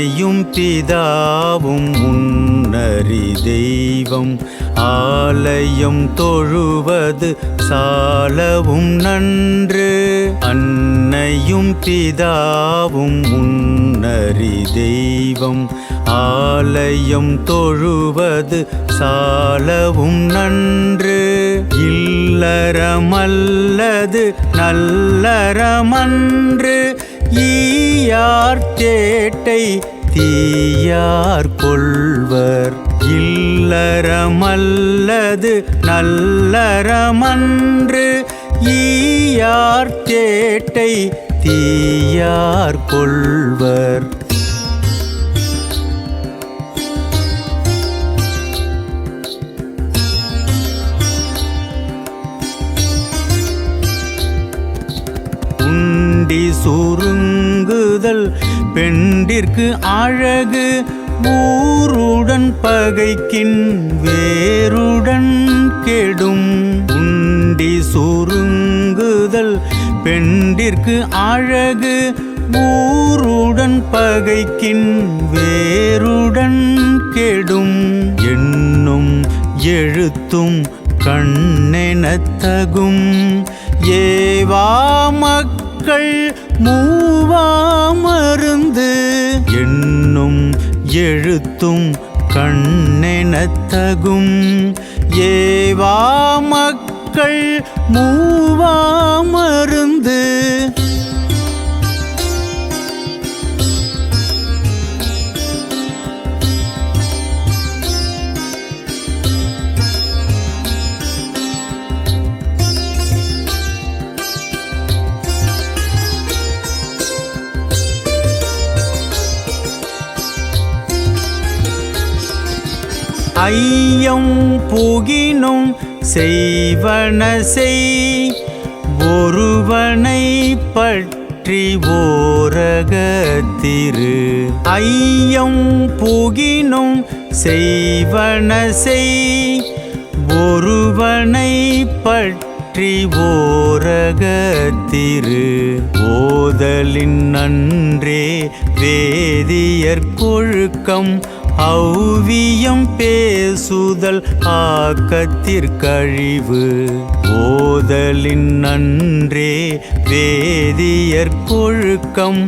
அன்னையும் பிதாவும் முன்னறி தெய்வம் ஆலயம் தொழுவது சாலவும் நன்று. அன்னையும் பிதாவும் முன்னறி தெய்வம் ஆலயம் தொழுவது சாலவும் நன்று. இல்லறமல்லது நல்லறமன்று ஈயார் தேட்டை தீயார் கொள்வர். இல்லறமல்லது நல்லறமன்று ஈயார் தேட்டை தீயார் கொள்வர். உண்டி சுருங்குதல் பெண்டிற்கு அழகு ஊருடன் பகைக்கின் வேருடன் கெடும். உண்டி சுருங்குதல் பெண்டிற்கு அழகு ஊருடன் பகைக்கின் வேருடன் கெடும். எண்ணும் எழுத்தும் கண்ணெனத்தகும் ஏவா மக்கள் மூவா மருந்து. எண்ணும் எழுத்தும் கண்ணெனத்தகும் ஏவா மக்கள் மூவா மருந்து. ஐயம் புகினும் செய்வன செய் ஒருவனை பற்றி ஓரகத்திரு. ஐயம் புகினும் செய்வன செய் ஒருவனை பற்றி ஓரகத்திரு. ஓதலின் நன்றே வேதியர் கொழுக்கம் ஔவியம் பேசுதல் ஆக்கத்திற்கழிவு. ஓதலின் நன்றே வேதியர் கொழுக்கம்